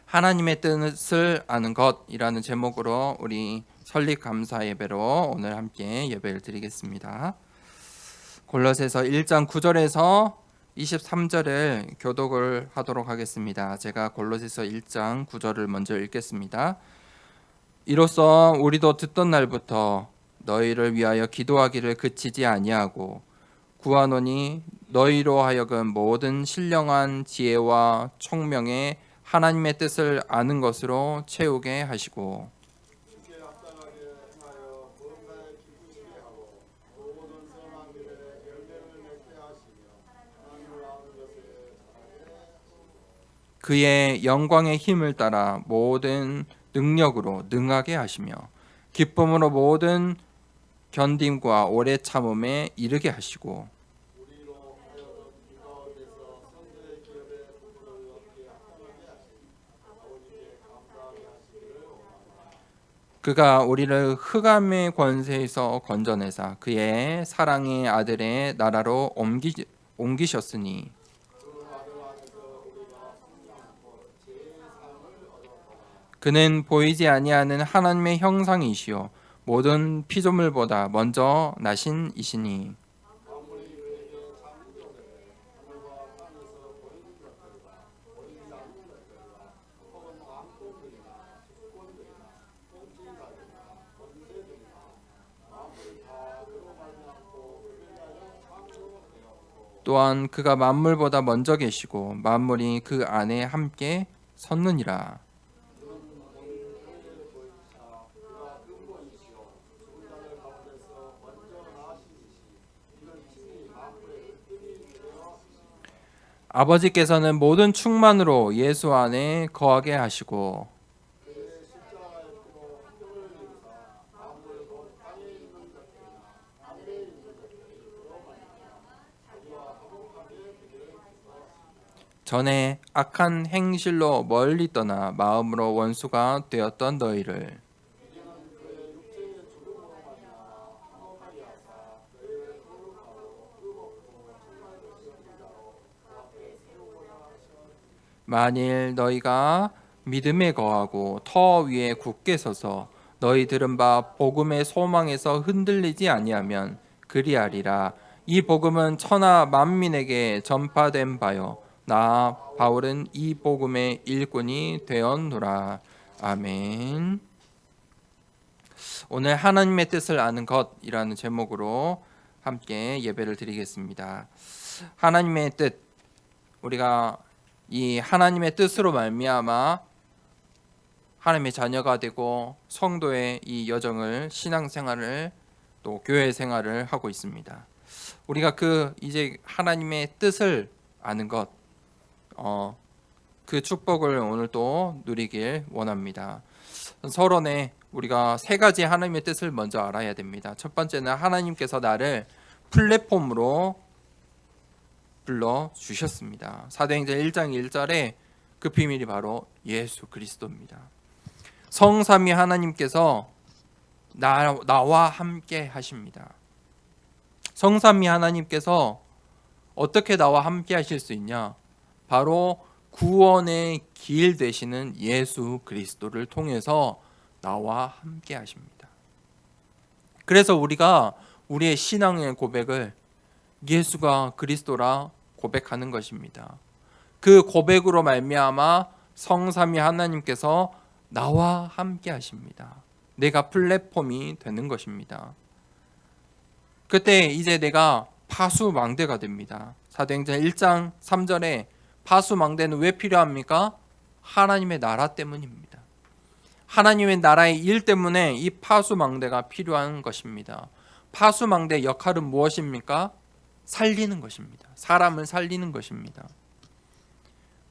하나님의 뜻을 아는 것이라는 제목으로 우리 설립 감사 예배로 오늘 함께 예배를 드리겠습니다. 골로새서 1장 9절에서 23절을 교독을 하도록 하겠습니다. 제가 골로새서 1장 9절을 먼저 읽겠습니다. 이로써 우리도 듣던 날부터 너희를 위하여 기도하기를 그치지 아니하고 구하노니 너희로 하여금 모든 신령한 지혜와 총명에 하나님의 뜻을 아는 것으로 채우게 하시고 그의 영광의 힘을 따라 모든 능력으로 능하게 하시며 기쁨으로 모든 견딤과 오래 참음에 이르게 하시고 그가 우리를 흑암의 권세에서 건져내사 그의 사랑의 아들의 나라로 옮기셨으니 그는 보이지 아니하는 하나님의 형상이시요 모든 피조물보다 먼저 나신 이시니 또한 그가 만물보다 먼저 계시고 만물이 그 안에 함께 섰느니라. 아버지께서는 모든 충만으로 예수 안에 거하게 하시고 전에 악한 행실로 멀리 떠나 마음으로 원수가 되었던 너희를 만일 너희가 믿음에 거하고 터 위에 굳게 서서 너희 들은 바 복음의 소망에서 흔들리지 아니하면 그리하리라. 이 복음은 천하 만민에게 전파된 바요 나 바울은 이 복음의 일꾼이 되었노라. 아멘. 오늘 하나님의 뜻을 아는 것이라는 제목으로 함께 예배를 드리겠습니다. 하나님의 뜻, 우리가 이 하나님의 뜻으로 말미암아 하나님의 자녀가 되고 성도의 이 여정을 신앙생활을 또 교회 생활을 하고 있습니다. 우리가 이제 하나님의 뜻을 아는 것, 그 축복을 오늘 또 누리길 원합니다. 서론에 우리가 세 가지 하나님의 뜻을 먼저 알아야 됩니다. 첫 번째는 하나님께서 나를 플랫폼으로 불러 주셨습니다. 사도행전 1장 1절에 그 비밀이 바로 예수 그리스도입니다. 성삼위 하나님께서 나와 함께 하십니다. 성삼위 하나님께서 어떻게 나와 함께 하실 수 있냐? 바로 구원의 길 되시는 예수 그리스도를 통해서 나와 함께 하십니다. 그래서 우리가 우리의 신앙의 고백을 예수가 그리스도라 고백하는 것입니다. 그 고백으로 말미암아 성삼위 하나님께서 나와 함께 하십니다. 내가 플랫폼이 되는 것입니다. 그때 이제 내가 파수망대가 됩니다. 사도행전 1장 3절에 파수망대는 왜 필요합니까? 하나님의 나라 때문입니다. 하나님의 나라의 일 때문에 이 파수망대가 필요한 것입니다. 파수망대의 역할은 무엇입니까? 살리는 것입니다. 사람을 살리는 것입니다.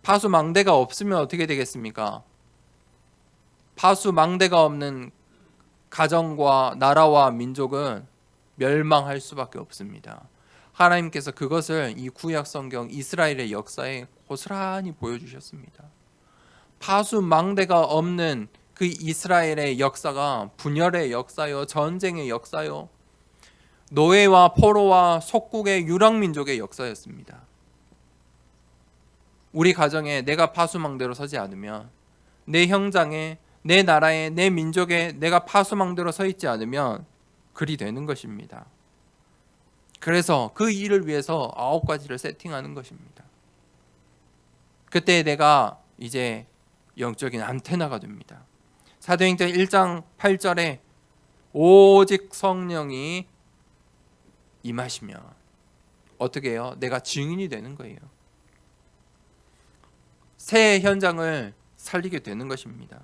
파수망대가 없으면 어떻게 되겠습니까? 파수망대가 없는 가정과 나라와 민족은 멸망할 수밖에 없습니다. 하나님께서 그것을 이 구약 성경 이스라엘의 역사에 고스란히 보여주셨습니다. 파수망대가 없는 그 이스라엘의 역사가 분열의 역사요, 전쟁의 역사요, 노예와 포로와 속국의 유랑민족의 역사였습니다. 우리 가정에 내가 파수망대로 서지 않으면 내 형장에, 내 나라에, 내 민족에 내가 파수망대로 서 있지 않으면 그리 되는 것입니다. 그래서 그 일을 위해서 9가지를 세팅하는 것입니다. 그때 내가 이제 영적인 안테나가 됩니다. 사도행전 1장 8절에 오직 성령이 임하시면 어떻게 해요? 내가 증인이 되는 거예요. 새 현장을 살리게 되는 것입니다.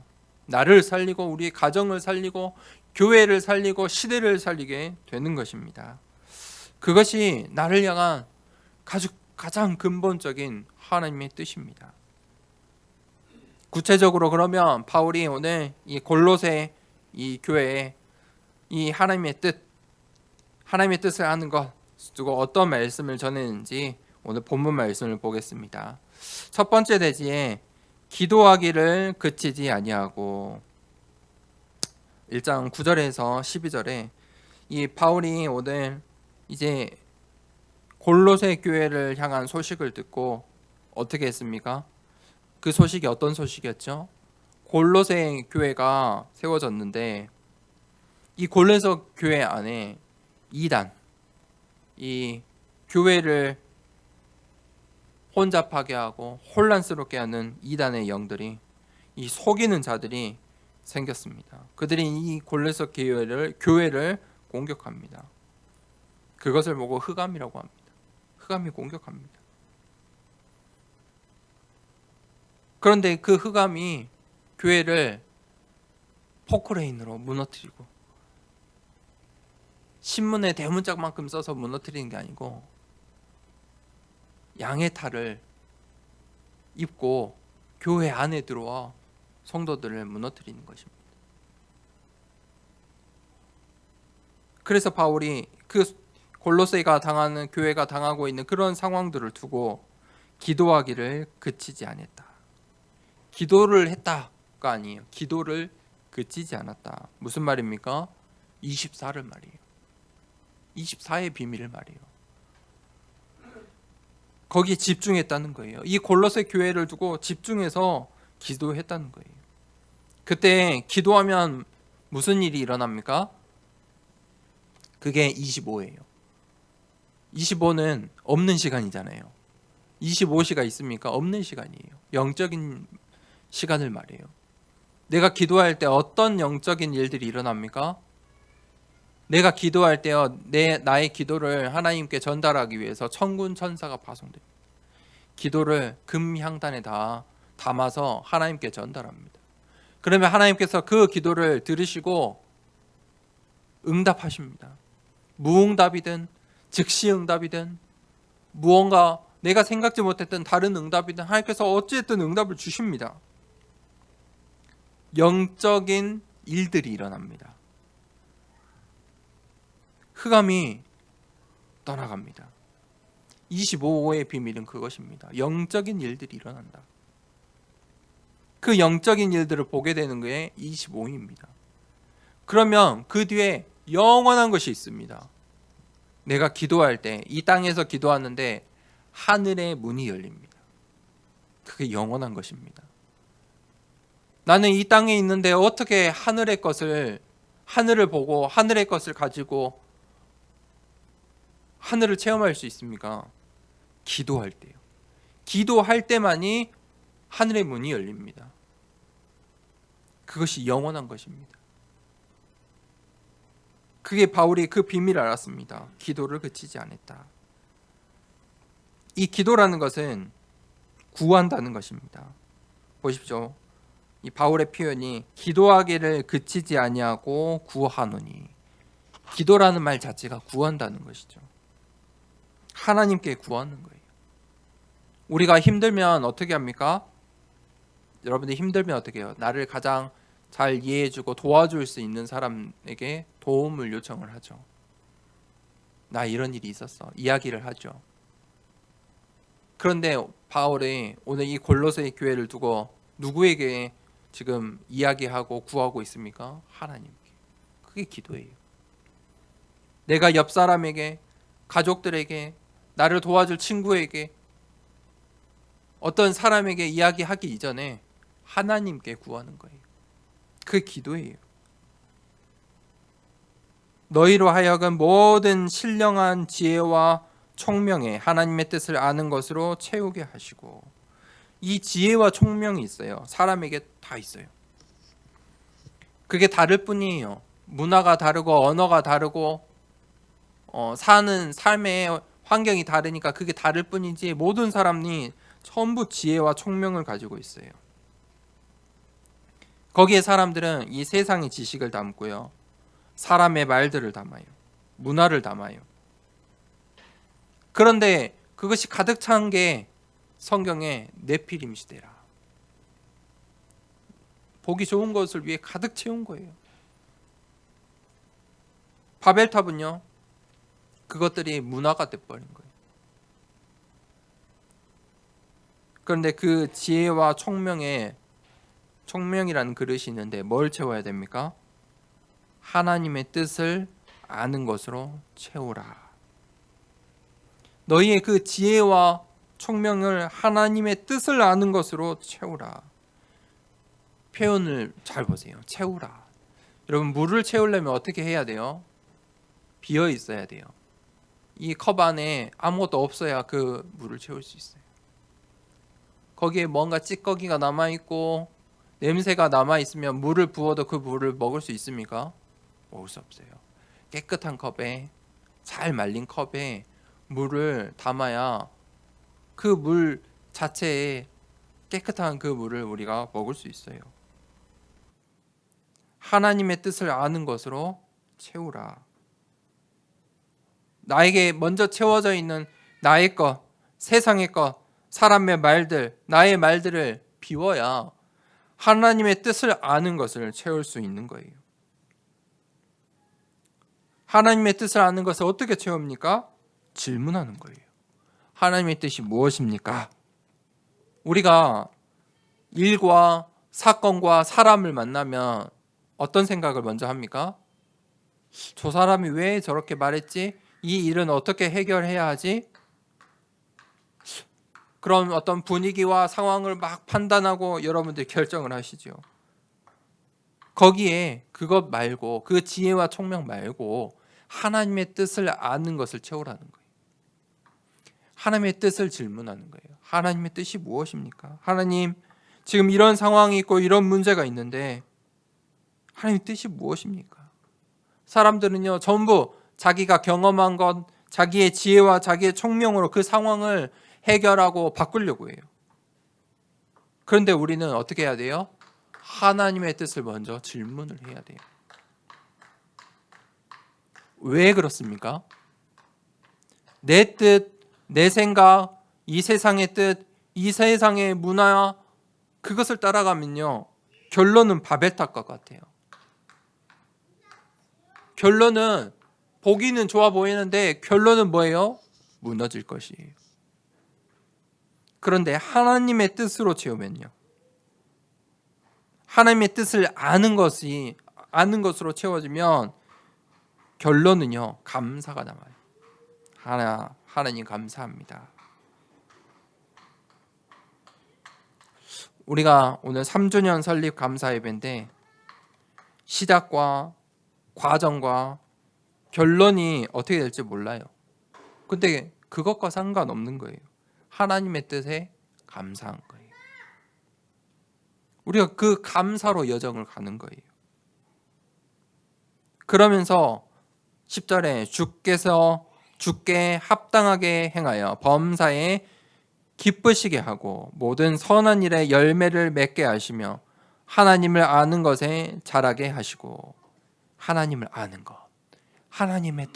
나를 살리고 우리 가정을 살리고 교회를 살리고 시대를 살리게 되는 것입니다. 그것이 나를 향한 가장 근본적인 하나님의 뜻입니다. 구체적으로 그러면 바울이 오늘 이 골로새 이 교회에 이 하나님의 뜻을 하는 것 두고 어떤 말씀을 전했는지 오늘 본문 말씀을 보겠습니다. 첫 번째 대지에 기도하기를 그치지 아니하고 1장 9절에서 12절에 이 바울이 오늘 이제 골로새 교회를 향한 소식을 듣고 어떻게 했습니까? 그 소식이 어떤 소식이었죠? 골로새 교회가 세워졌는데 이 골로새 교회 안에 이단, 이 교회를 혼잡하게 하고 혼란스럽게 하는 이단의 영들이, 이 속이는 자들이 생겼습니다. 그들이 이 골로새 교회를 공격합니다. 그것을 보고 흑암이라고 합니다. 흑암이 공격합니다. 그런데 그 흑암이 교회를 포크레인으로 무너뜨리고 신문에 대문짝만큼 써서 무너뜨리는 게 아니고 양의 탈을 입고 교회 안에 들어와 성도들을 무너뜨리는 것입니다. 그래서 바울이 그 골로새가 당하는 교회가 당하고 있는 그런 상황들을 두고 기도하기를 그치지 않았다. 기도를 했다가 아니에요. 기도를 그치지 않았다. 무슨 말입니까? 24를 말이에요. 24의 비밀을 말이에요. 거기에 집중했다는 거예요. 이 골로새 교회를 두고 집중해서 기도했다는 거예요. 그때 기도하면 무슨 일이 일어납니까? 그게 25예요. 25는 없는 시간이잖아요. 25시가 있습니까? 없는 시간이에요. 영적인 시간을 말해요. 내가 기도할 때 어떤 영적인 일들이 일어납니까? 내가 기도할 때요, 나의 기도를 하나님께 전달하기 위해서 천군 천사가 파송됩니다. 기도를 금향단에 다 담아서 하나님께 전달합니다. 그러면 하나님께서 그 기도를 들으시고 응답하십니다. 무응답이든 즉시 응답이든 무언가 내가 생각지 못했던 다른 응답이든 하나님께서 어찌됐든 응답을 주십니다. 영적인 일들이 일어납니다. 흑암이 떠나갑니다. 25호의 비밀은 그것입니다. 영적인 일들이 일어난다. 그 영적인 일들을 보게 되는 게 25입니다. 그러면 그 뒤에 영원한 것이 있습니다. 내가 기도할 때 이 땅에서 기도하는데 하늘의 문이 열립니다. 그게 영원한 것입니다. 나는 이 땅에 있는데 어떻게 하늘을 보고 하늘의 것을 가지고 하늘을 체험할 수 있습니까? 기도할 때요. 기도할 때만이 하늘의 문이 열립니다. 그것이 영원한 것입니다. 그게 바울이 그 비밀을 알았습니다. 기도를 그치지 않았다. 이 기도라는 것은 구한다는 것입니다. 보십시오. 이 바울의 표현이 기도하기를 그치지 아니하고 구하노니, 기도라는 말 자체가 구한다는 것이죠. 하나님께 구하는 거예요. 우리가 힘들면 어떻게 합니까? 여러분들이 힘들면 어떻게 해요? 나를 가장 잘 이해해주고 도와줄 수 있는 사람에게 도움을 요청을 하죠. 나 이런 일이 있었어. 이야기를 하죠. 그런데 바울이 오늘 이 골로새 교회를 두고 누구에게 지금 이야기하고 구하고 있습니까? 하나님께. 그게 기도예요. 내가 옆 사람에게, 가족들에게, 나를 도와줄 친구에게, 어떤 사람에게 이야기하기 이전에 하나님께 구하는 거예요. 그 기도예요. 너희로 하여금 모든 신령한 지혜와 총명에 하나님의 뜻을 아는 것으로 채우게 하시고. 이 지혜와 총명이 있어요. 사람에게 다 있어요. 그게 다를 뿐이에요. 문화가 다르고 언어가 다르고 사는 삶의 환경이 다르니까 그게 다를 뿐이지 모든 사람이 전부 지혜와 총명을 가지고 있어요. 거기에 사람들은 이 세상의 지식을 담고요. 사람의 말들을 담아요. 문화를 담아요. 그런데 그것이 가득 찬 게 성경의 네피림 시대라. 보기 좋은 것을 위해 가득 채운 거예요. 바벨탑은요. 그것들이 문화가 돼버린 거예요. 그런데 그 지혜와 총명이라는 그릇이 있는데 뭘 채워야 됩니까? 하나님의 뜻을 아는 것으로 채우라. 너희의 그 지혜와 총명을 하나님의 뜻을 아는 것으로 채우라. 표현을 잘 보세요. 채우라. 여러분, 물을 채우려면 어떻게 해야 돼요? 비어 있어야 돼요. 이 컵 안에 아무것도 없어야 그 물을 채울 수 있어요. 거기에 뭔가 찌꺼기가 남아있고 냄새가 남아있으면 물을 부어도 그 물을 먹을 수 있습니까? 먹을 수 없어요. 깨끗한 컵에, 잘 말린 컵에 물을 담아야 그 물 자체에 깨끗한 그 물을 우리가 먹을 수 있어요. 하나님의 뜻을 아는 것으로 채우라. 나에게 먼저 채워져 있는 나의 것, 세상의 것, 사람의 말들, 나의 말들을 비워야 하나님의 뜻을 아는 것을 채울 수 있는 거예요. 하나님의 뜻을 아는 것을 어떻게 채웁니까? 질문하는 거예요. 하나님의 뜻이 무엇입니까? 우리가 일과 사건과 사람을 만나면 어떤 생각을 먼저 합니까? 저 사람이 왜 저렇게 말했지? 이 일은 어떻게 해결해야 하지? 그런 어떤 분위기와 상황을 막 판단하고 여러분들 결정을 하시죠. 거기에 그것 말고, 그 지혜와 총명 말고 하나님의 뜻을 아는 것을 채우라는 거예요. 하나님의 뜻을 질문하는 거예요. 하나님의 뜻이 무엇입니까? 하나님, 지금 이런 상황이 있고 이런 문제가 있는데 하나님의 뜻이 무엇입니까? 사람들은요, 전부 자기가 경험한 것, 자기의 지혜와 자기의 총명으로 그 상황을 해결하고 바꾸려고 해요. 그런데 우리는 어떻게 해야 돼요? 하나님의 뜻을 먼저 질문을 해야 돼요. 왜 그렇습니까? 내 뜻, 내 생각, 이 세상의 뜻, 이 세상의 문화, 그것을 따라가면요, 결론은 바벨탑과 같아요. 결론은 보기는 좋아 보이는데 결론은 뭐예요? 무너질 것이에요. 그런데 하나님의 뜻으로 채우면요, 하나님의 뜻을 아는 것으로 채워지면 결론은요, 감사가 남아요. 하나님 감사합니다. 우리가 오늘 3주년 설립 감사 예배인데 시작과 과정과 결론이 어떻게 될지 몰라요. 근데 그것과 상관없는 거예요. 하나님의 뜻에 감사한 거예요. 우리가 그 감사로 여정을 가는 거예요. 그러면서 10절에 주께서 주께 합당하게 행하여 범사에 기쁘시게 하고 모든 선한 일에 열매를 맺게 하시며 하나님을 아는 것에 자라게 하시고. 하나님을 아는 것, 하나님의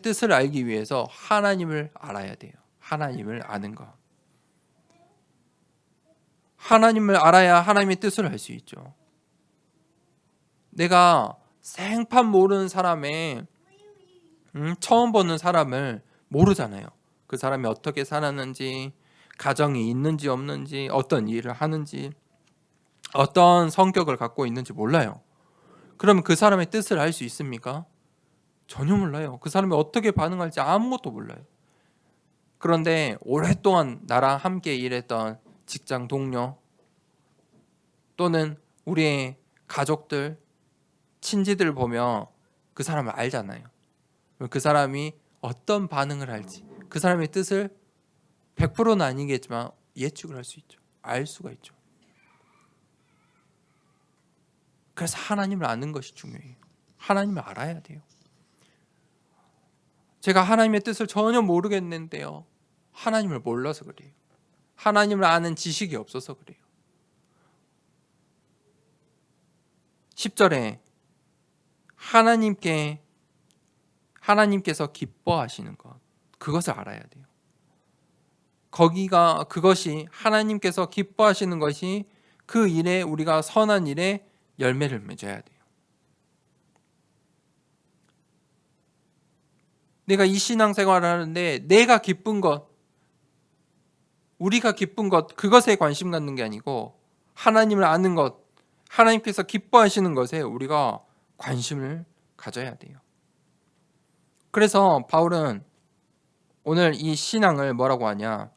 뜻을 알기 위해서 하나님을 알아야 돼요. 하나님을 아는 것. 하나님을 알아야 하나님의 뜻을 알 수 있죠. 내가 생판 모르는 사람의 처음 보는 사람을 모르잖아요. 그 사람이 어떻게 살았는지, 가정이 있는지 없는지, 어떤 일을 하는지, 어떤 성격을 갖고 있는지 몰라요. 그러면 그 사람의 뜻을 알 수 있습니까? 전혀 몰라요. 그 사람이 어떻게 반응할지 아무것도 몰라요. 그런데 오랫동안 나랑 함께 일했던 직장 동료, 또는 우리의 가족들, 친지들 보면 그 사람을 알잖아요. 그 사람이 어떤 반응을 할지, 그 사람의 뜻을 100%는 아니겠지만 예측을 할 수 있죠. 알 수가 있죠. 그래서 하나님을 아는 것이 중요해요. 하나님을 알아야 돼요. 제가 하나님의 뜻을 전혀 모르겠는데요. 하나님을 몰라서 그래요. 하나님을 아는 지식이 없어서 그래요. 10절에 하나님께서 기뻐하시는 것, 그것을 알아야 돼요. 그것이 하나님께서 기뻐하시는 것이 그 일에 우리가 선한 일에 열매를 맺어야 돼요. 내가 이 신앙생활을 하는데 내가 기쁜 것, 우리가 기쁜 것, 그것에 관심 갖는 게 아니고 하나님을 아는 것, 하나님께서 기뻐하시는 것에 우리가 관심을 가져야 돼요. 그래서 바울은 오늘 이 신앙을 뭐라고 하냐?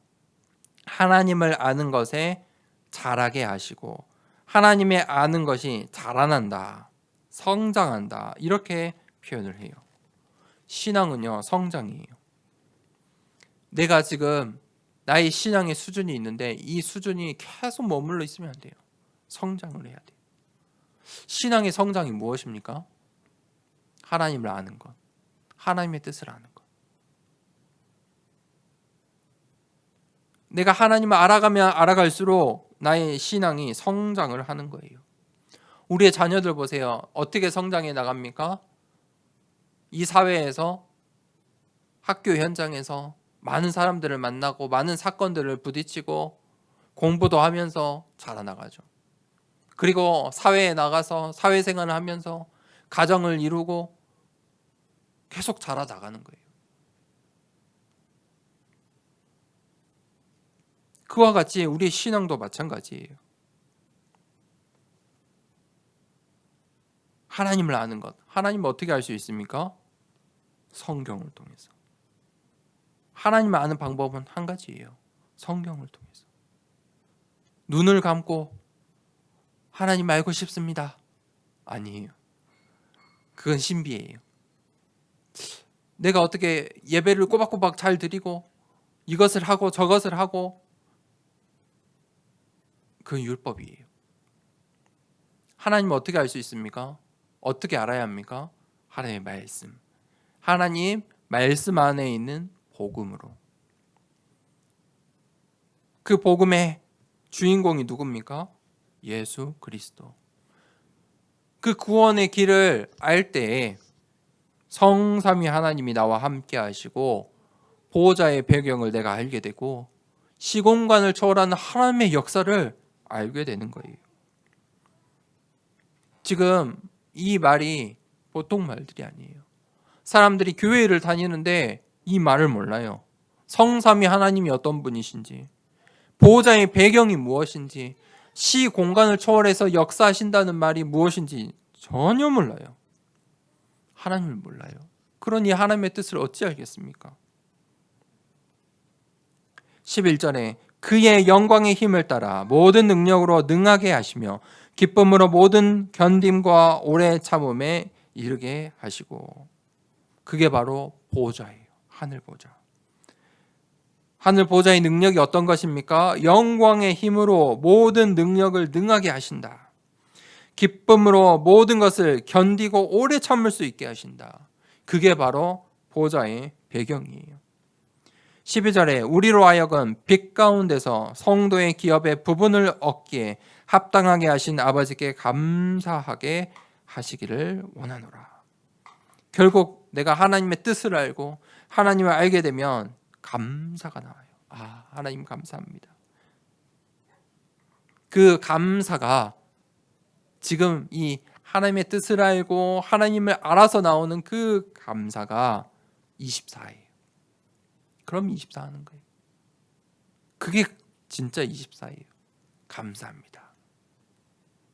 하나님을 아는 것에 자라게 하시고 하나님의 아는 것이 자라난다, 성장한다, 이렇게 표현을 해요. 신앙은요, 성장이에요. 내가 지금 나의 신앙의 수준이 있는데 이 수준이 계속 머물러 있으면 안 돼요. 성장을 해야 돼요. 신앙의 성장이 무엇입니까? 하나님을 아는 것, 하나님의 뜻을 아는 것. 내가 하나님을 알아가면 알아갈수록 나의 신앙이 성장을 하는 거예요. 우리의 자녀들 보세요. 어떻게 성장해 나갑니까? 이 사회에서, 학교 현장에서 많은 사람들을 만나고 많은 사건들을 부딪히고 공부도 하면서 자라나가죠. 그리고 사회에 나가서 사회생활을 하면서 가정을 이루고 계속 자라나가는 거예요. 그와 같이 우리 신앙도 마찬가지예요. 하나님을 아는 것. 하나님을 어떻게 알 수 있습니까? 성경을 통해서. 하나님을 아는 방법은 한 가지예요. 성경을 통해서. 눈을 감고 하나님 알고 싶습니다. 아니에요. 그건 신비예요. 내가 어떻게 예배를 꼬박꼬박 잘 드리고 이것을 하고 저것을 하고, 그건 율법이에요. 하나님을 어떻게 알 수 있습니까? 어떻게 알아야 합니까? 하나님의 말씀. 하나님 말씀 안에 있는 복음으로. 그 복음의 주인공이 누굽니까? 예수 그리스도. 그 구원의 길을 알 때 성삼위 하나님이 나와 함께 하시고 보호자의 배경을 내가 알게 되고 시공간을 초월하는 하나님의 역사를 알게 되는 거예요. 지금 이 말이 보통 말들이 아니에요. 사람들이 교회를 다니는데 이 말을 몰라요. 성삼위 하나님이 어떤 분이신지, 보호자의 배경이 무엇인지, 시 공간을 초월해서 역사하신다는 말이 무엇인지 전혀 몰라요. 하나님을 몰라요. 그러니 하나님의 뜻을 어찌 알겠습니까? 11절에 그의 영광의 힘을 따라 모든 능력으로 능하게 하시며 기쁨으로 모든 견딤과 오래 참음에 이르게 하시고. 그게 바로 보호자예요. 하늘 보호자. 하늘 보호자의 능력이 어떤 것입니까? 영광의 힘으로 모든 능력을 능하게 하신다. 기쁨으로 모든 것을 견디고 오래 참을 수 있게 하신다. 그게 바로 보호자의 배경이에요. 12절에 우리로 하여금 빛 가운데서 성도의 기업의 부분을 얻기에 합당하게 하신 아버지께 감사하게 하시기를 원하노라. 결국 내가 하나님의 뜻을 알고 하나님을 알게 되면 감사가 나와요. 아, 하나님 감사합니다. 그 감사가 지금 이 하나님의 뜻을 알고 하나님을 알아서 나오는 그 감사가 24예요. 그럼 24 하는 거예요. 그게 진짜 24예요. 감사합니다.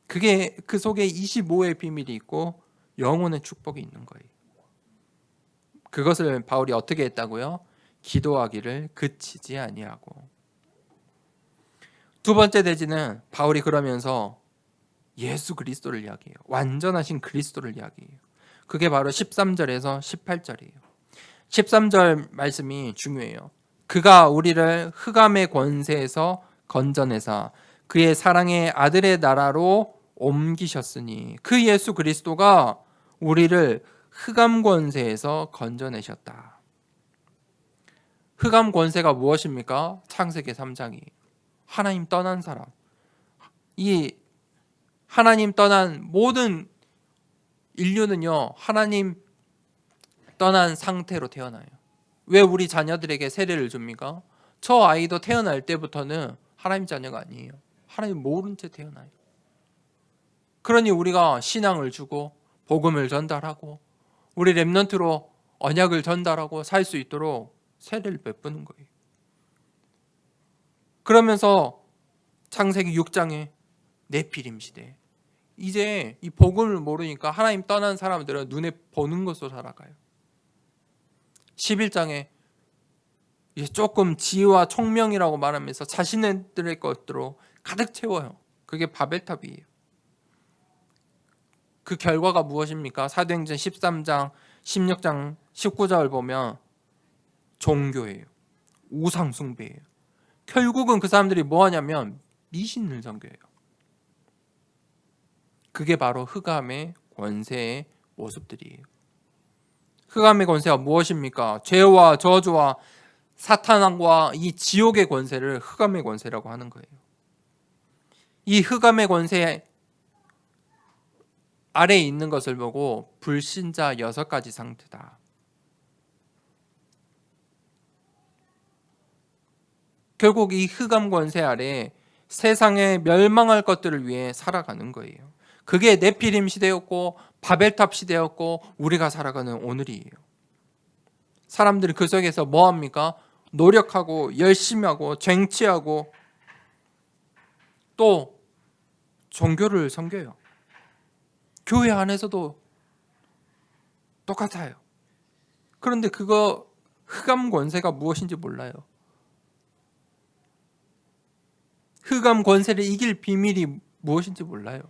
그게 그 속에 25의 비밀이 있고 영혼의 축복이 있는 거예요. 그것을 바울이 어떻게 했다고요? 기도하기를 그치지 아니하고. 두 번째 대지는 바울이 그러면서 예수 그리스도를 이야기해요. 완전하신 그리스도를 이야기해요. 그게 바로 13절에서 18절이에요. 13절 말씀이 중요해요. 그가 우리를 흑암의 권세에서 건져내사 그의 사랑의 아들의 나라로 옮기셨으니 그 예수 그리스도가 우리를 흑암 권세에서 건져내셨다. 흑암 권세가 무엇입니까? 창세기 3장이 하나님 떠난 사람, 이 하나님 떠난 모든 인류는요, 하나님 떠난 상태로 태어나요. 왜 우리 자녀들에게 세례를 줍니까? 저 아이도 태어날 때부터는 하나님 자녀가 아니에요. 하나님 모른 채 태어나요. 그러니 우리가 신앙을 주고 복음을 전달하고 우리 렘넌트로 언약을 전달하고 살 수 있도록 세례를 베푸는 거예요. 그러면서 창세기 6장에 네피림 시대, 이제 이 복음을 모르니까 하나님 떠난 사람들은 눈에 보는 것으로 살아가요. 11장에 이제 조금 지혜와 총명이라고 말하면서 자신들의 것들로 가득 채워요. 그게 바벨탑이에요. 그 결과가 무엇입니까? 사도행전 13장, 16장, 19절 보면 종교예요. 우상 숭배예요. 결국은 그 사람들이 뭐 하냐면 미신을 섬겨요. 그게 바로 흑암의 권세의 모습들이에요. 흑암의 권세가 무엇입니까? 죄와 저주와 사탄과 이 지옥의 권세를 흑암의 권세라고 하는 거예요. 이 흑암의 권세 아래에 있는 것을 보고 불신자 6가지 상태다. 결국 이 흑암 권세 아래 세상에 멸망할 것들을 위해 살아가는 거예요. 그게 네피림 시대였고 바벨탑 시대였고 우리가 살아가는 오늘이에요. 사람들이 그 속에서 뭐 합니까? 노력하고 열심히 하고 쟁취하고 또 종교를 섬겨요. 교회 안에서도 똑같아요. 그런데 그거 흑암 권세가 무엇인지 몰라요. 흑암 권세를 이길 비밀이 무엇인지 몰라요.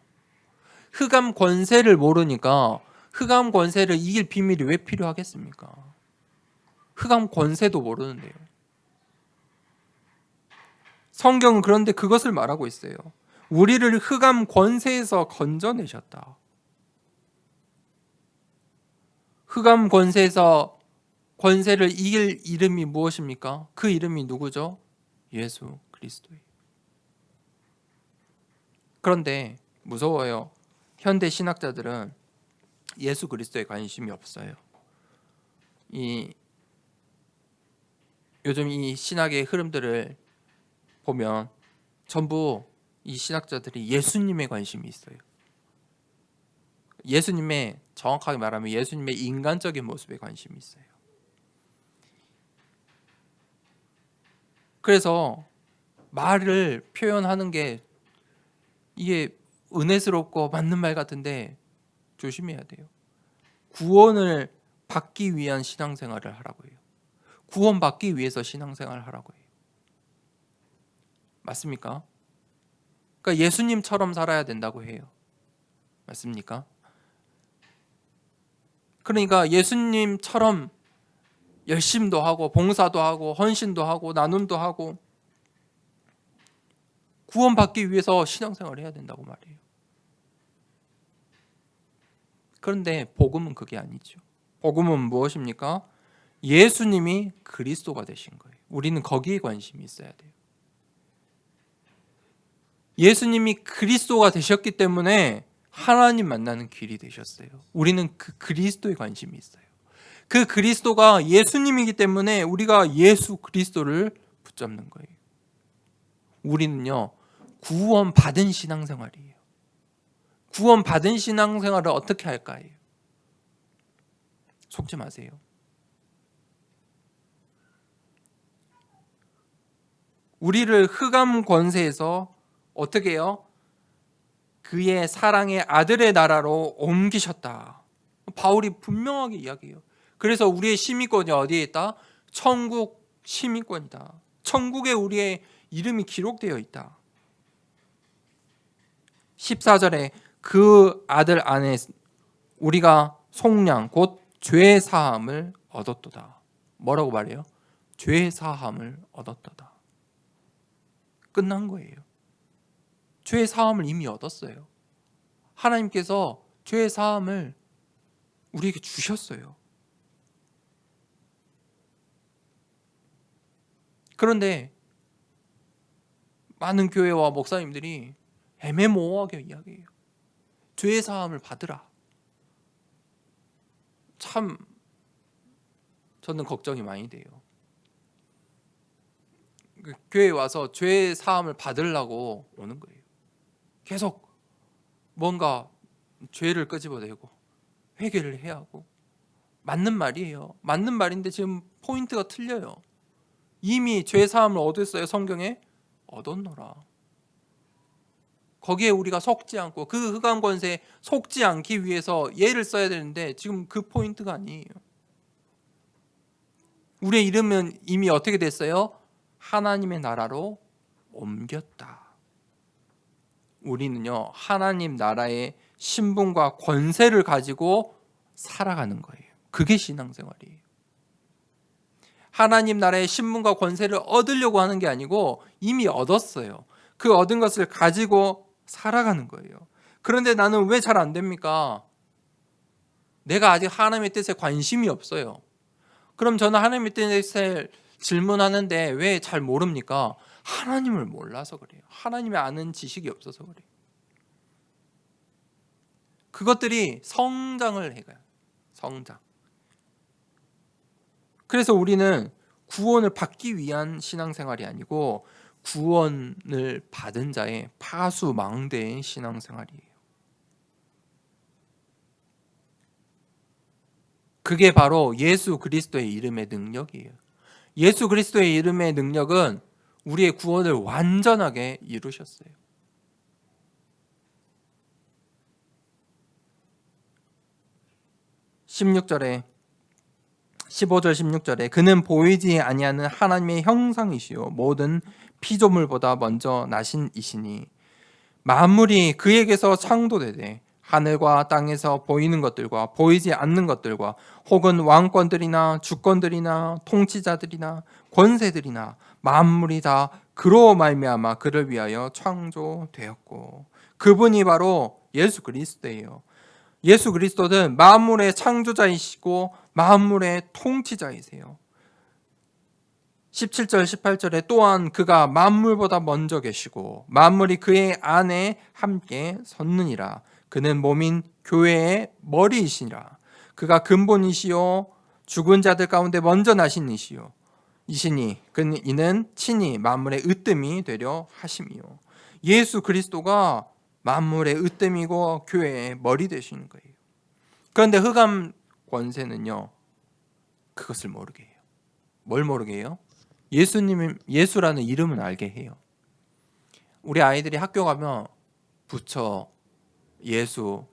흑암 권세를 모르니까 흑암 권세를 이길 비밀이 왜 필요하겠습니까? 흑암 권세도 모르는데요. 성경은 그런데 그것을 말하고 있어요. 우리를 흑암 권세에서 건져내셨다. 흑암 권세에서 권세를 이길 이름이 무엇입니까? 그 이름이 누구죠? 예수 그리스도예요. 그런데 무서워요. 현대 신학자들은 예수 그리스도에 관심이 없어요. 요즘 이 신학의 흐름들을 보면 전부 이 신학자들이 예수님에 관심이 있어요. 예수님의, 정확하게 말하면 예수님의 인간적인 모습에 관심이 있어요. 그래서 말을 표현하는 게 이게 은혜스럽고 맞는 말 같은데 조심해야 돼요. 구원을 받기 위한 신앙생활을 하라고 해요. 구원받기 위해서 신앙생활을 하라고 해요. 맞습니까? 그러니까 예수님처럼 살아야 된다고 해요. 맞습니까? 그러니까 예수님처럼 열심도 하고 봉사도 하고 헌신도 하고 나눔도 하고 구원받기 위해서 신앙생활을 해야 된다고 말해요. 그런데 복음은 그게 아니죠. 복음은 무엇입니까? 예수님이 그리스도가 되신 거예요. 우리는 거기에 관심이 있어야 돼요. 예수님이 그리스도가 되셨기 때문에 하나님 만나는 길이 되셨어요. 우리는 그 그리스도에 관심이 있어요. 그 그리스도가 예수님이기 때문에 우리가 예수 그리스도를 붙잡는 거예요. 우리는요, 구원받은 신앙생활이에요. 구원받은 신앙생활을 어떻게 할까요? 속지 마세요. 우리를 흑암 권세에서 어떻게 해요? 그의 사랑의 아들의 나라로 옮기셨다. 바울이 분명하게 이야기해요. 그래서 우리의 시민권이 어디에 있다? 천국 시민권이다. 천국에 우리의 이름이 기록되어 있다. 14절에 그 아들 안에 우리가 속량 곧 죄 사함을 얻었도다. 뭐라고 말해요? 죄 사함을 얻었도다. 끝난 거예요. 죄 사함을 이미 얻었어요. 하나님께서 죄 사함을 우리에게 주셨어요. 그런데 많은 교회와 목사님들이 애매모호하게 이야기해요. 죄 사함을 받으라. 참 저는 걱정이 많이 돼요. 교회에 와서 죄 사함을 받으려고 오는 거예요. 계속 뭔가 죄를 끄집어내고 회개를 해야 하고. 맞는 말이에요. 맞는 말인데 지금 포인트가 틀려요. 이미 죄 사함을 얻었어요. 성경에 얻었노라. 거기에 우리가 속지 않고 그 흑암 권세에 속지 않기 위해서 예를 써야 되는데 지금 그 포인트가 아니에요. 우리의 이름은 이미 어떻게 됐어요? 하나님의 나라로 옮겼다. 우리는요, 하나님 나라의 신분과 권세를 가지고 살아가는 거예요. 그게 신앙생활이에요. 하나님 나라의 신분과 권세를 얻으려고 하는 게 아니고 이미 얻었어요. 그 얻은 것을 가지고 살아가는 거예요. 그런데 나는 왜 잘 안 됩니까? 내가 아직 하나님의 뜻에 관심이 없어요. 그럼 저는 하나님의 뜻에 질문하는데 왜 잘 모릅니까? 하나님을 몰라서 그래요. 하나님의 아는 지식이 없어서 그래요. 그것들이 성장을 해가요. 성장. 그래서 우리는 구원을 받기 위한 신앙생활이 아니고 구원을 받은 자의 파수망대의 신앙생활이에요. 그게 바로 예수 그리스도의 이름의 능력이에요. 예수 그리스도의 이름의 능력은 우리의 구원을 완전하게 이루셨어요. 15절 16절에 그는 보이지 아니하는 하나님의 형상이시요 모든 피조물보다 먼저 나신 이시니 만물이 그에게서 창조되되 하늘과 땅에서 보이는 것들과 보이지 않는 것들과 혹은 왕권들이나 주권들이나 통치자들이나 권세들이나 만물이 다 그로 말미암아 그를 위하여 창조되었고 그분이 바로 예수 그리스도예요. 예수 그리스도는 만물의 창조자이시고 만물의 통치자이세요. 17절 18절에 또한 그가 만물보다 먼저 계시고 만물이 그의 안에 함께 섰느니라. 그는 몸인 교회의 머리이시니라. 그가 근본이시요 죽은 자들 가운데 먼저 나신 이시요 이시니 이는 친히 만물의 으뜸이 되려 하심이요. 예수 그리스도가 만물의 으뜸이고 교회의 머리 되시는 거예요. 그런데 흑암 권세는요 그것을 모르게 해요. 뭘 모르게 해요? 예수라는 이름은 알게 해요. 우리 아이들이 학교 가면 부처, 예수,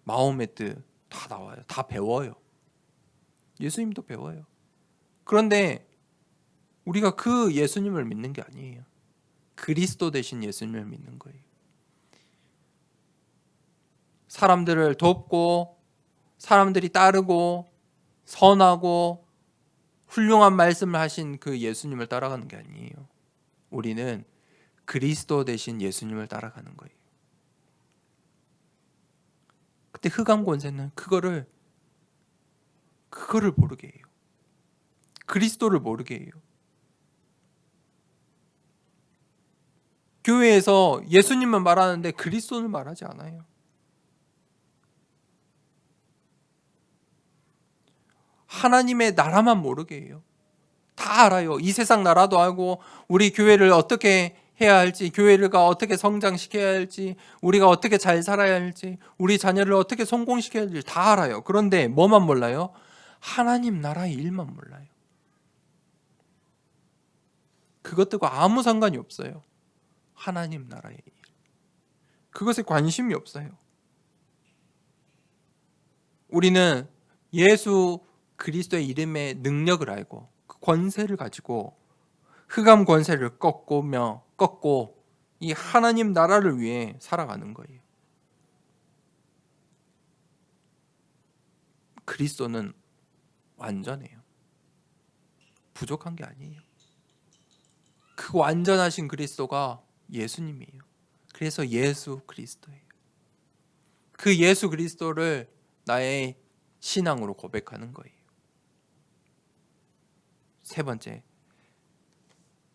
마호메트 다 나와요. 다 배워요. 예수님도 배워요. 그런데 우리가 그 예수님을 믿는 게 아니에요. 그리스도 대신 예수님을 믿는 거예요. 사람들을 돕고 사람들이 따르고 선하고 훌륭한 말씀을 하신 그 예수님을 따라가는 게 아니에요. 우리는 그리스도 대신 예수님을 따라가는 거예요. 그때 흑암 권세는 그거를 모르게 해요. 그리스도를 모르게 해요. 교회에서 예수님만 말하는데 그리스도는 말하지 않아요. 하나님의 나라만 모르게 해요. 다 알아요. 이 세상 나라도 알고 우리 교회를 어떻게 해야 할지, 교회가 어떻게 성장시켜야 할지, 우리가 어떻게 잘 살아야 할지, 우리 자녀를 어떻게 성공시켜야 할지 다 알아요. 그런데 뭐만 몰라요? 하나님 나라의 일만 몰라요. 그것들과 아무 상관이 없어요. 하나님 나라의 일. 그것에 관심이 없어요. 우리는 예수 그리스도의 이름의 능력을 알고 그 권세를 가지고 흑암 권세를 꺾고 이 하나님 나라를 위해 살아가는 거예요. 그리스도는 완전해요. 부족한 게 아니에요. 그 완전하신 그리스도가 예수님이에요. 그래서 예수 그리스도예요. 그 예수 그리스도를 나의 신앙으로 고백하는 거예요. 세 번째,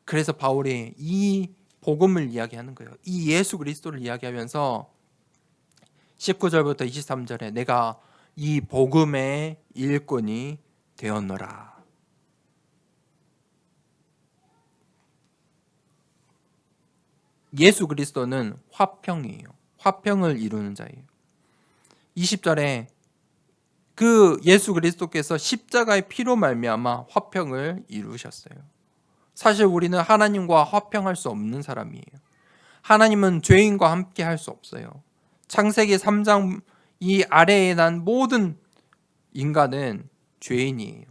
그래서 바울이 이 복음을 이야기하는 거예요. 이 예수 그리스도를 이야기하면서 19절부터 23절에 내가 이 복음의 일꾼이 되었노라. 예수 그리스도는 화평이에요. 화평을 이루는 자예요. 20절에 그 예수 그리스도께서 십자가의 피로 말미암아 화평을 이루셨어요. 사실 우리는 하나님과 화평할 수 없는 사람이에요. 하나님은 죄인과 함께 할 수 없어요. 창세기 3장 이 아래에 난 모든 인간은 죄인이에요.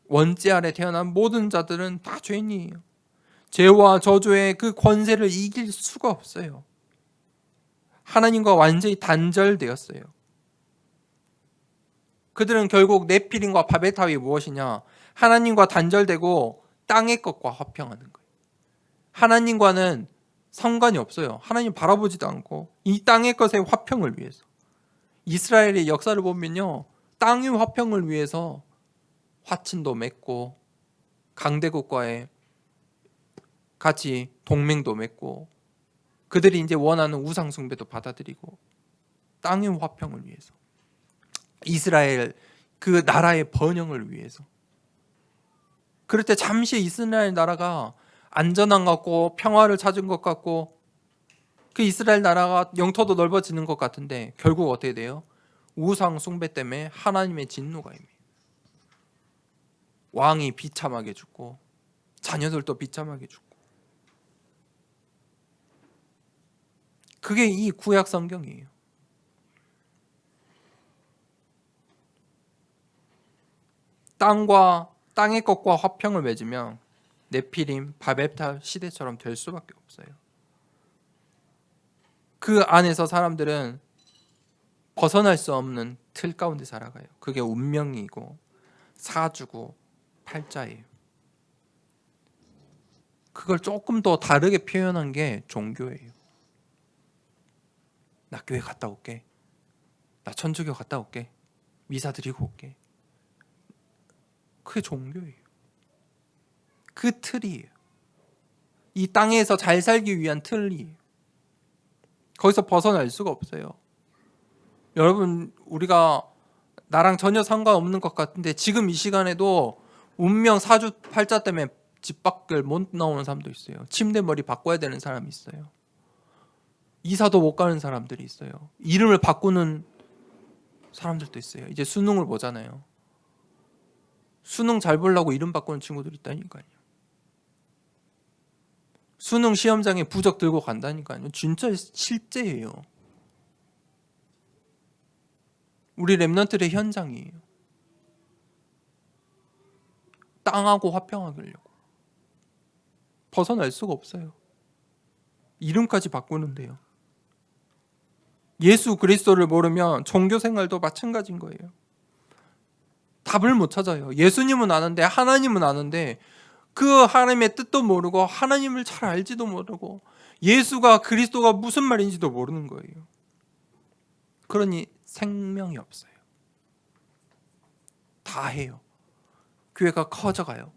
원죄 아래 태어난 모든 자들은 다 죄인이에요. 죄와 저주의 그 권세를 이길 수가 없어요. 하나님과 완전히 단절되었어요. 그들은 결국 네피림과 바벨탑이 무엇이냐? 하나님과 단절되고 땅의 것과 화평하는 거예요. 하나님과는 상관이 없어요. 하나님 바라보지도 않고 이 땅의 것의 화평을 위해서. 이스라엘의 역사를 보면요, 땅의 화평을 위해서 화친도 맺고 강대국과의 같이 동맹도 맺고 그들이 이제 원하는 우상 숭배도 받아들이고 땅의 화평을 위해서, 이스라엘 그 나라의 번영을 위해서. 그럴 때 잠시 이스라엘 나라가 안전한 것 같고 평화를 찾은 것 같고 그 이스라엘 나라가 영토도 넓어지는 것 같은데 결국 어떻게 돼요? 우상 숭배 때문에 하나님의 진노가 임해요. 왕이 비참하게 죽고 자녀들도 비참하게 죽고. 그게 이 구약 성경이에요. 땅과 땅의 것과 화평을 맺으면 네피림, 바벨탑 시대처럼 될 수밖에 없어요. 그 안에서 사람들은 벗어날 수 없는 틀 가운데 살아가요. 그게 운명이고 사주고 팔자예요. 그걸 조금 더 다르게 표현한 게 종교예요. 나 교회 갔다 올게. 나 천주교 갔다 올게. 미사 드리고 올게. 그게 종교예요. 그 틀이에요. 이 땅에서 잘 살기 위한 틀이에요. 거기서 벗어날 수가 없어요. 여러분, 우리가 나랑 전혀 상관없는 것 같은데 지금 이 시간에도 운명 사주 팔자 때문에 집 밖을 못 나오는 사람도 있어요. 침대 머리 바꿔야 되는 사람이 있어요. 이사도 못 가는 사람들이 있어요. 이름을 바꾸는 사람들도 있어요. 이제 수능을 보잖아요. 수능 잘 보려고 이름 바꾸는 친구들이 있다니까요. 수능 시험장에 부적 들고 간다니까요. 진짜 실제예요. 우리 랩런트의 현장이에요. 땅하고 화평하려고. 벗어날 수가 없어요. 이름까지 바꾸는데요. 예수 그리스도를 모르면 종교 생활도 마찬가지인 거예요. 답을 못 찾아요. 예수님은 아는데, 하나님은 아는데 그 하나님의 뜻도 모르고 하나님을 잘 알지도 모르고 예수가 그리스도가 무슨 말인지도 모르는 거예요. 그러니 생명이 없어요. 다 해요. 교회가 커져가요.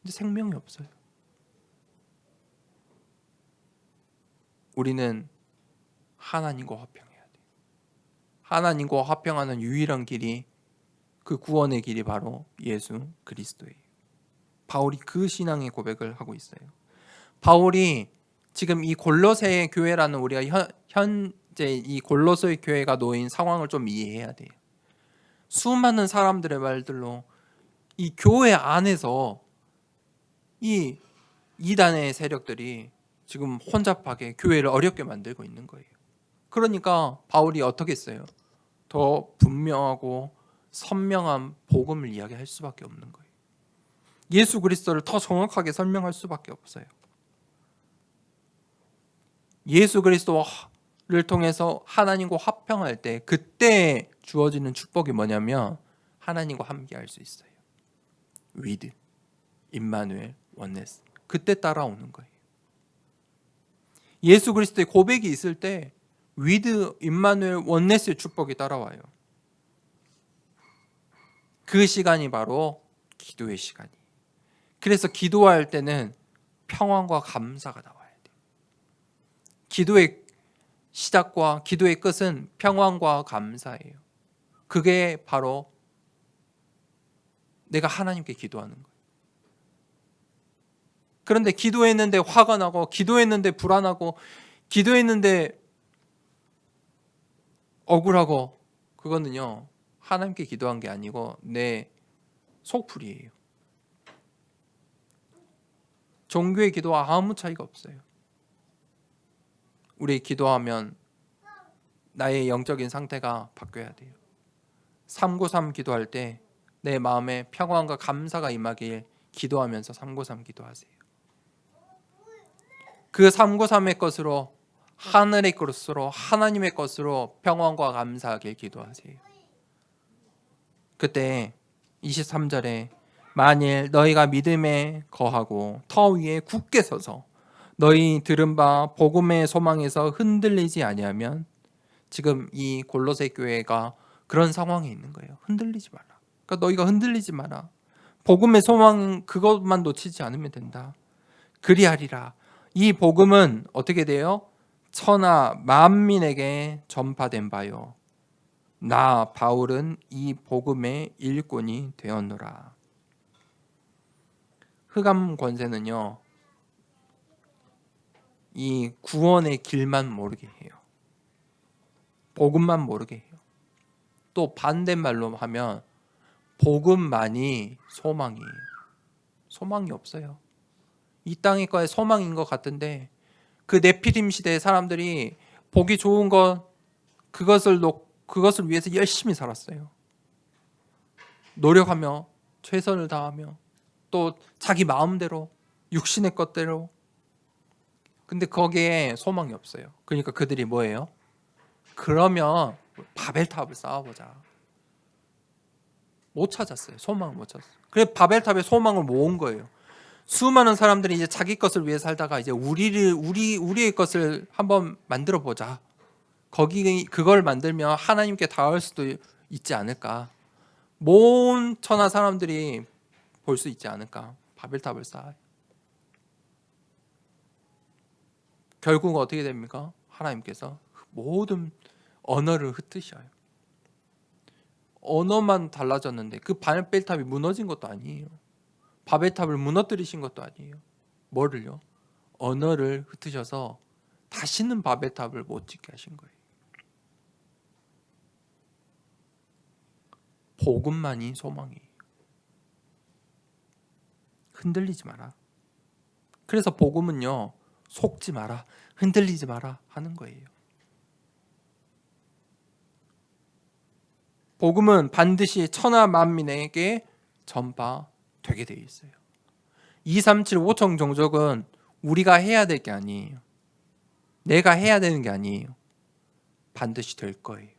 근데 생명이 없어요. 우리는 하나님과 화평해야 돼요. 하나님과 화평하는 유일한 길이, 그 구원의 길이 바로 예수 그리스도예요. 바울이 그 신앙의 고백을 하고 있어요. 바울이 지금 이 골로새 교회라는, 우리가 현재 이 골로새 교회가 놓인 상황을 좀 이해해야 돼요. 수많은 사람들의 말들로 이 교회 안에서 이 이단의 세력들이 지금 혼잡하게 교회를 어렵게 만들고 있는 거예요. 그러니까 바울이 어떻게 했어요? 더 분명하고 선명한 복음을 이야기할 수밖에 없는 거예요. 예수 그리스도를 더 정확하게 설명할 수밖에 없어요. 예수 그리스도와 통해서 하나님과 화평할 때 그때 주어지는 축복이 뭐냐면 하나님과 함께할 수 있어요. 위드, 임마누엘, 원네스. 그때 따라오는 거예요. 예수 그리스도의 고백이 있을 때 위드, 임마누엘, 원네스의 축복이 따라와요. 그 시간이 바로 기도의 시간이. 그래서 기도할 때는 평안과 감사가 나와야 돼요. 기도의 시작과 기도의 끝은 평안과 감사예요. 그게 바로 내가 하나님께 기도하는 거예요. 그런데 기도했는데 화가 나고, 기도했는데 불안하고, 기도했는데 억울하고, 그거는요 하나님께 기도한 게 아니고 내 속풀이에요. 종교의 기도와 아무 차이가 없어요. 우리 기도하면 나의 영적인 상태가 바뀌어야 돼요. 393 기도할 때 내 마음에 평안과 감사가 임하길 기도하면서 393 기도하세요. 그 393의 것으로, 하늘의 것으로, 하나님의 것으로 평안과 감사하길 기도하세요. 그때 23절에 만일 너희가 믿음에 거하고 터 위에 굳게 서서 너희 들은 바 복음의 소망에서 흔들리지 아니하면, 지금 이 골로새 교회가 그런 상황에 있는 거예요. 흔들리지 마라. 그러니까 너희가 흔들리지 마라. 복음의 소망 그것만 놓치지 않으면 된다. 그리하리라. 이 복음은 어떻게 돼요? 천하 만민에게 전파된 바요. 나 바울은 이 복음의 일꾼이 되었노라. 흑암 권세는요, 이 구원의 길만 모르게 해요. 복음만 모르게 해요. 또 반대말로 하면 복음만이 소망이에요. 소망이 없어요. 이 땅의 거에 소망인 것 같은데, 그 네피림 시대의 사람들이 보기 좋은 것, 그것을 위해서 열심히 살았어요. 노력하며 최선을 다하며 또 자기 마음대로, 육신의 것대로. 근데 거기에 소망이 없어요. 그러니까 그들이 뭐예요? 그러면 바벨탑을 쌓아보자. 못 찾았어요. 소망을 못 찾았어요. 그래서 바벨탑에 소망을 모은 거예요. 수많은 사람들이 이제 자기 것을 위해 살다가 이제 우리의 것을 한번 만들어 보자. 그걸 만들면 하나님께 닿을 수도 있지 않을까. 모든 천하 사람들이 볼 수 있지 않을까. 바벨탑을 쌓아요. 결국 어떻게 됩니까? 하나님께서 모든 언어를 흩으셔요. 언어만 달라졌는데 그 바벨탑이 무너진 것도 아니에요. 바벨탑을 무너뜨리신 것도 아니에요. 뭐를요? 언어를 흩으셔서 다시는 바벨탑을 못 짓게 하신 거예요. 복음만이 소망이에요. 흔들리지 마라. 그래서 복음은요, 속지 마라, 흔들리지 마라 하는 거예요. 복음은 반드시 천하 만민에게 전파되게 되어 있어요. 237 5청 종족은 우리가 해야 될 게 아니에요. 내가 해야 되는 게 아니에요. 반드시 될 거예요.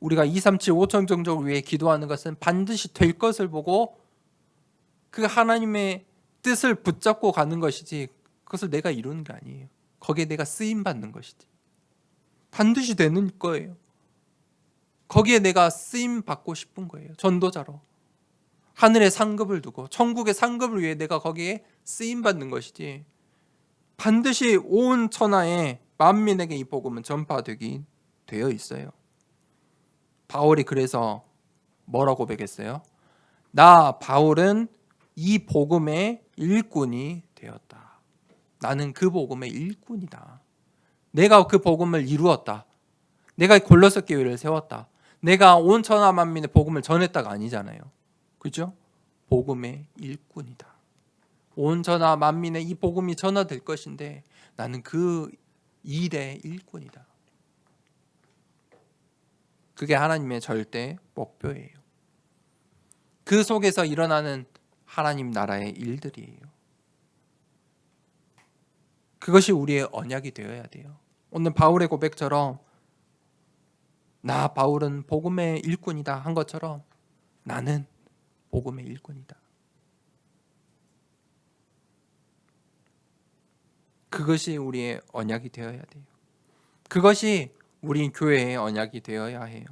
우리가 237 5청 종족을 위해 기도하는 것은 반드시 될 것을 보고 그 하나님의 뜻을 붙잡고 가는 것이지, 그것을 내가 이루는 게 아니에요. 거기에 내가 쓰임 받는 것이지. 반드시 되는 거예요. 거기에 내가 쓰임 받고 싶은 거예요. 전도자로. 하늘의 상급을 두고 천국의 상급을 위해 내가 거기에 쓰임 받는 것이지, 반드시 온 천하에 만민에게 이 복음은 전파되기 되어 있어요. 바울이 그래서 뭐라고 고백했어요? 나 바울은 이 복음의 일꾼이 되었다. 나는 그 복음의 일꾼이다. 내가 그 복음을 이루었다. 내가 골로새 교회를 세웠다. 내가 온 천하 만민의 복음을 전했다가 아니잖아요. 그죠? 복음의 일꾼이다. 온 천하 만민의 이 복음이 전화될 것인데 나는 그 일의 일꾼이다. 그게 하나님의 절대 목표예요. 그 속에서 일어나는 하나님 나라의 일들이에요. 그것이 우리의 언약이 되어야 돼요. 오늘 바울의 고백처럼 나 바울은 복음의 일꾼이다 한 것처럼 나는 복음의 일꾼이다. 그것이 우리의 언약이 되어야 돼요. 그것이 우리 교회의 언약이 되어야 해요.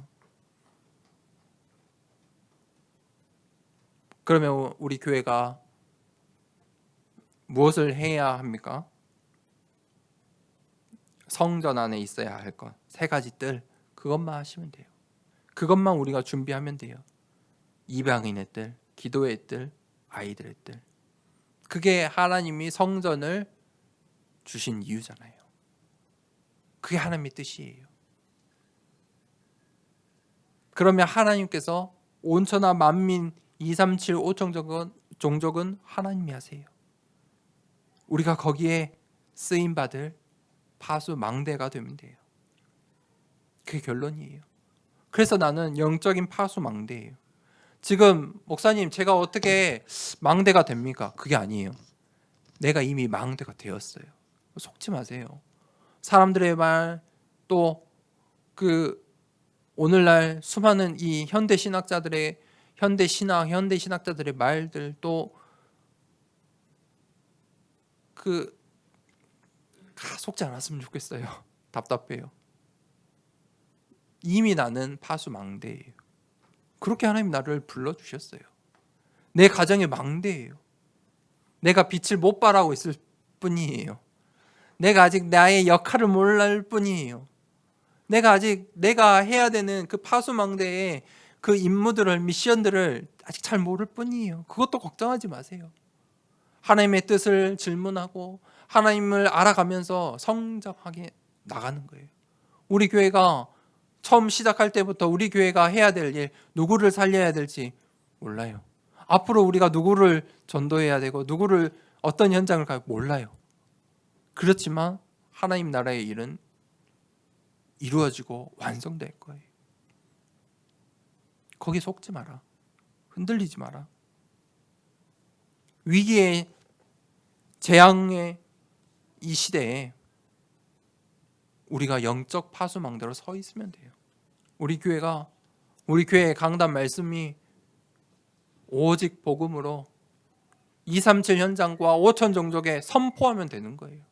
그러면 우리 교회가 무엇을 해야 합니까? 성전 안에 있어야 할 것 세 가지 뜰, 그것만 하시면 돼요. 그것만 우리가 준비하면 돼요. 이방인의 뜰, 기도의 뜰, 아이들의 뜰. 그게 하나님이 성전을 주신 이유잖아요. 그게 하나님의 뜻이에요. 그러면 하나님께서 온천하 만민 237 5천 종족은 하나님이 하세요. 우리가 거기에 쓰임 받을 파수 망대가 되면 돼요. 그게 결론이에요. 그래서 나는 영적인 파수 망대예요. 지금 목사님 제가 어떻게 망대가 됩니까? 그게 아니에요. 내가 이미 망대가 되었어요. 속지 마세요. 사람들의 말, 또 그 오늘날 수많은 이 현대 신학자들의 현대 신학자들의 말들, 또 그 속지 않았으면 좋겠어요. 답답해요. 이미 나는 파수망대예요. 그렇게 하나님 나를 불러주셨어요. 내 가정의 망대예요. 내가 빛을 못 발하고 있을 뿐이에요. 내가 아직 나의 역할을 몰랄 뿐이에요. 내가 아직 내가 해야 되는 그 파수망대의 그 임무들을, 미션들을 아직 잘 모를 뿐이에요. 그것도 걱정하지 마세요. 하나님의 뜻을 질문하고 하나님을 알아가면서 성장하게 나가는 거예요. 우리 교회가 처음 시작할 때부터 우리 교회가 해야 될 일, 누구를 살려야 될지 몰라요. 앞으로 우리가 누구를 전도해야 되고 누구를 어떤 현장을 가고 몰라요. 그렇지만 하나님 나라의 일은 이루어지고 완성될 거예요. 거기 속지 마라. 흔들리지 마라. 위기의 재앙의 이 시대에 우리가 영적 파수망대로 서 있으면 돼요. 우리 교회의 강단 말씀이 오직 복음으로 237 현장과 5천 종족에 선포하면 되는 거예요.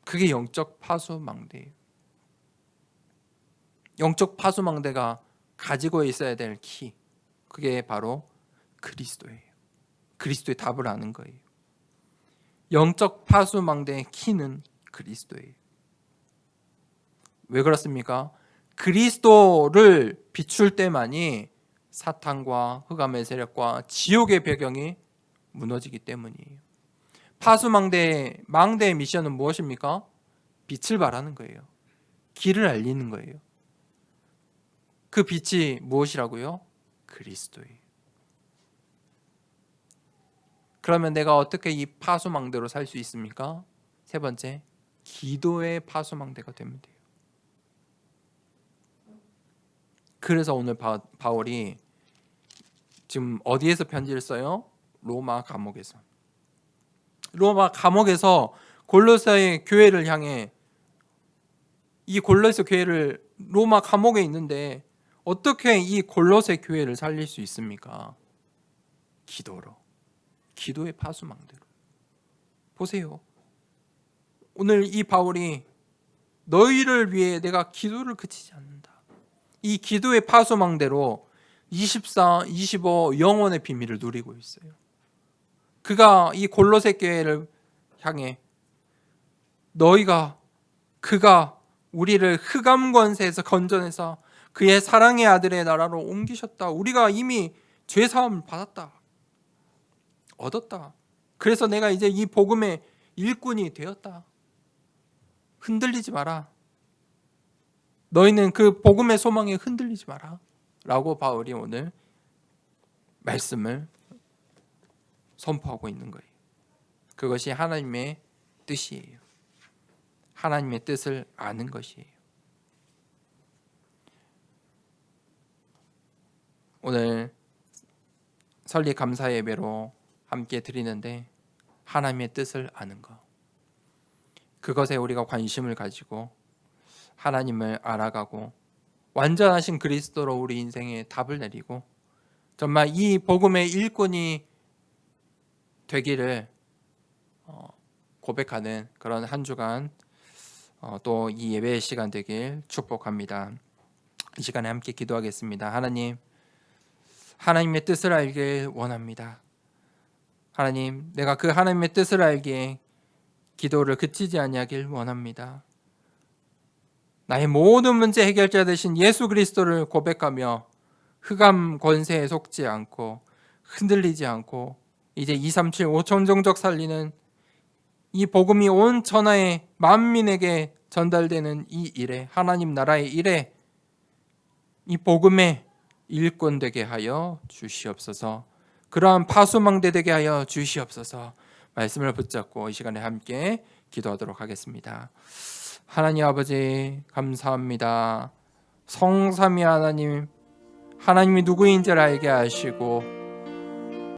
그게 영적 파수망대예요. 영적 파수망대가 가지고 있어야 될 키, 그게 바로 그리스도예요. 그리스도의 답을 아는 거예요. 영적 파수망대의 키는 그리스도예요. 왜 그렇습니까? 그리스도를 비출 때만이 사탄과 흑암의 세력과 지옥의 배경이 무너지기 때문이에요. 파수망대의 미션은 무엇입니까? 빛을 발하는 거예요. 길을 알리는 거예요. 그 빛이 무엇이라고요? 그리스도예요. 그러면 내가 어떻게 이 파수망대로 살 수 있습니까? 세 번째, 기도의 파수망대가 되면 돼요. 그래서 오늘 바울이 지금 어디에서 편지를 써요? 로마 감옥에서 골로새의 교회를 향해, 이 골로새 교회를 로마 감옥에 있는데 어떻게 이 골로새 교회를 살릴 수 있습니까? 기도로. 기도의 파수망대로. 보세요. 오늘 이 바울이 너희를 위해 내가 기도를 그치지 않는다. 이 기도의 파수망대로 24, 25 영원의 비밀을 누리고 있어요. 그가 이 골로새 교회를 향해 그가 우리를 흑암 권세에서 건져내서 그의 사랑의 아들의 나라로 옮기셨다. 우리가 이미 죄 사함을 받았다. 얻었다. 그래서 내가 이제 이 복음의 일꾼이 되었다. 흔들리지 마라. 너희는 그 복음의 소망에 흔들리지 마라. 라고 바울이 오늘 말씀을 선포하고 있는 거예요. 그것이 하나님의 뜻이에요. 하나님의 뜻을 아는 것이에요. 오늘 설리 감사 예배로 함께 드리는데 하나님의 뜻을 아는 것. 그것에 우리가 관심을 가지고 하나님을 알아가고 완전하신 그리스도로 우리 인생에 답을 내리고 정말 이 복음의 일꾼이 되기를 고백하는 그런 한 주간 또 이 예배의 시간 되길 축복합니다. 이 시간에 함께 기도하겠습니다. 하나님, 하나님의 뜻을 알길 원합니다. 하나님, 내가 그 하나님의 뜻을 알기에 기도를 그치지 아니하길 원합니다. 나의 모든 문제 해결자 되신 예수 그리스도를 고백하며 흑암 권세에 속지 않고 흔들리지 않고 이제 237 5천종족 살리는 이 복음이 온 천하의 만민에게 전달되는 이 일에, 하나님 나라의 일에 이 복음의 일꾼 되게 하여 주시옵소서. 그러한 파수망대 되게 하여 주시옵소서. 말씀을 붙잡고 이 시간에 함께 기도하도록 하겠습니다. 하나님 아버지 감사합니다. 성삼위 하나님, 하나님이 누구인지를 알게 하시고